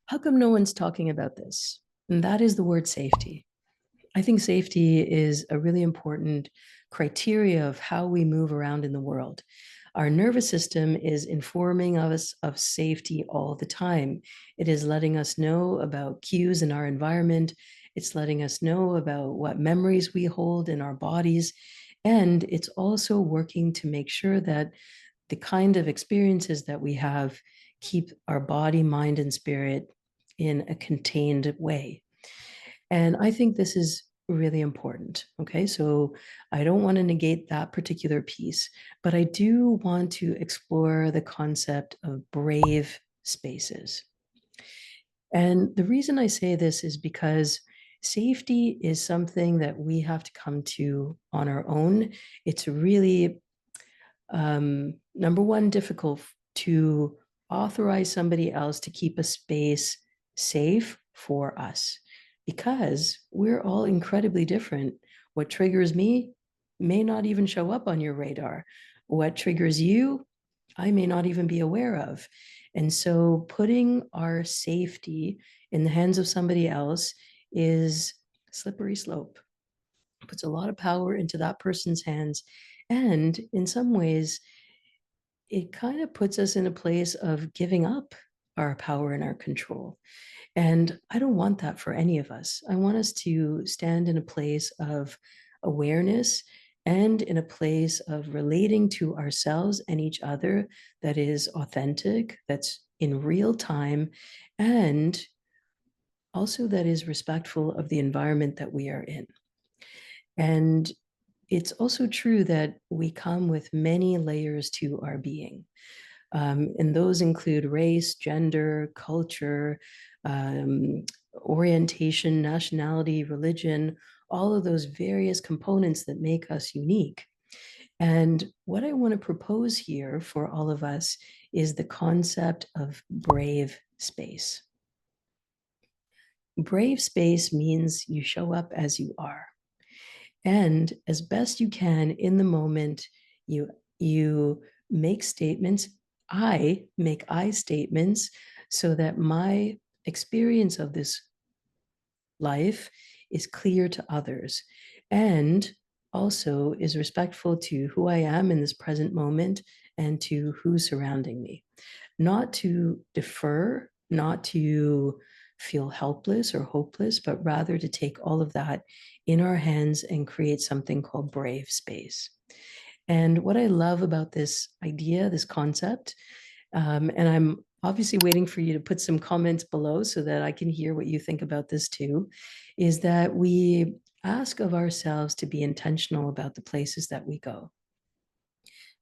How come no one's talking about this? And that is the word safety. I think safety is a really important criteria of how we move around in the world. Our nervous system is informing us of safety all the time. It is letting us know about cues in our environment. It's letting us know about what memories we hold in our bodies. And it's also working to make sure that the kind of experiences that we have keep our body, mind, and spirit in a contained way. And I think this is really important. Okay, so I don't want to negate that particular piece, but I do want to explore the concept of brave spaces. And the reason I say this is because safety is something that we have to come to on our own. It's really, number one, difficult to authorize somebody else to keep a space safe for us because we're all incredibly different. What triggers me may not even show up on your radar. What triggers you, I may not even be aware of. And so putting our safety in the hands of somebody else is a slippery slope. It puts a lot of power into that person's hands. And in some ways, it kind of puts us in a place of giving up our power and our control. And I don't want that for any of us. I want us to stand in a place of awareness and in a place of relating to ourselves and each other that is authentic, that's in real time, and also that is respectful of the environment that we are in. And it's also true that we come with many layers to our being. And those include race, gender, culture, orientation, nationality, religion, all of those various components that make us unique. And what I want to propose here for all of us is the concept of brave space. Brave space means you show up as you are. And as best you can in the moment, you make statements. I make I statements so that my experience of this life is clear to others and also is respectful to who I am in this present moment and to who's surrounding me. Not to defer, not to feel helpless or hopeless, but rather to take all of that in our hands and create something called brave space. And what I love about this idea, this concept, and I'm obviously waiting for you to put some comments below so that I can hear what you think about this too, is that we ask of ourselves to be intentional about the places that we go.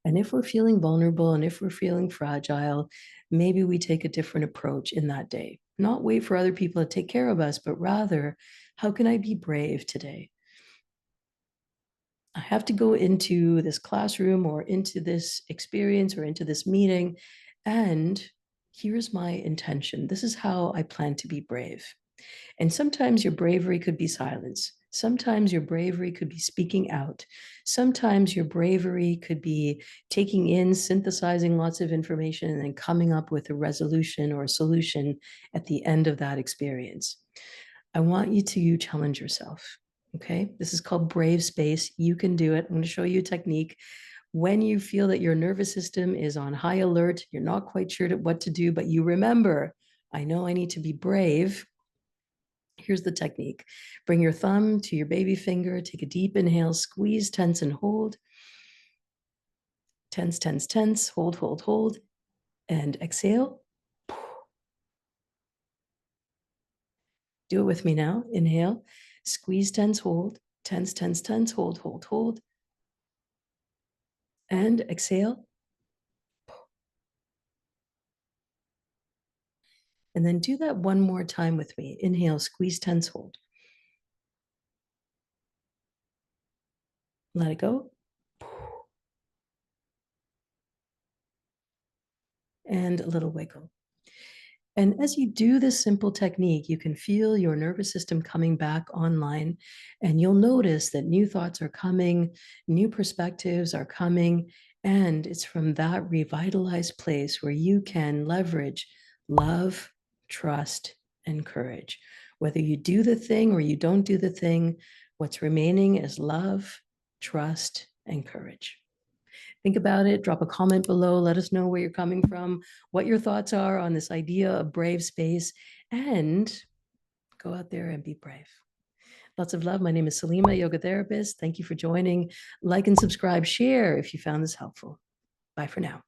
And if we're feeling vulnerable and if we're feeling fragile, maybe we take a different approach in that day. Not wait for other people to take care of us, but rather, how can I be brave today? I have to go into this classroom or into this experience or into this meeting. And here's my intention. This is how I plan to be brave. And sometimes your bravery could be silence. Sometimes your bravery could be speaking out. Sometimes your bravery could be taking in, synthesizing lots of information, and then coming up with a resolution or a solution at the end of that experience. I want you to challenge yourself. Okay. This is called brave space. You can do it. I'm going to show you a technique. When you feel that your nervous system is on high alert, you're not quite sure what to do, but you remember, I know I need to be brave. Here's the technique. Bring your thumb to your baby finger, take a deep inhale, squeeze, tense, and hold. Tense, tense, tense, hold, hold, hold, and exhale. Do it with me now. Inhale, squeeze, tense, hold, tense, tense, tense, hold, hold, hold, and exhale. And then do that one more time with me. Inhale, squeeze, tense, hold. Let it go. And a little wiggle. And as you do this simple technique, you can feel your nervous system coming back online, and you'll notice that new thoughts are coming, new perspectives are coming, and it's from that revitalized place where you can leverage love, trust, and courage. Whether you do the thing or you don't do the thing, what's remaining is love, trust, and courage. Think about it, drop a comment below, let us know where you're coming from, what your thoughts are on this idea of brave space, and go out there and be brave. Lots of love. My name is Salimah, yoga therapist. Thank you for joining. Like and subscribe, share if you found this helpful. Bye for now.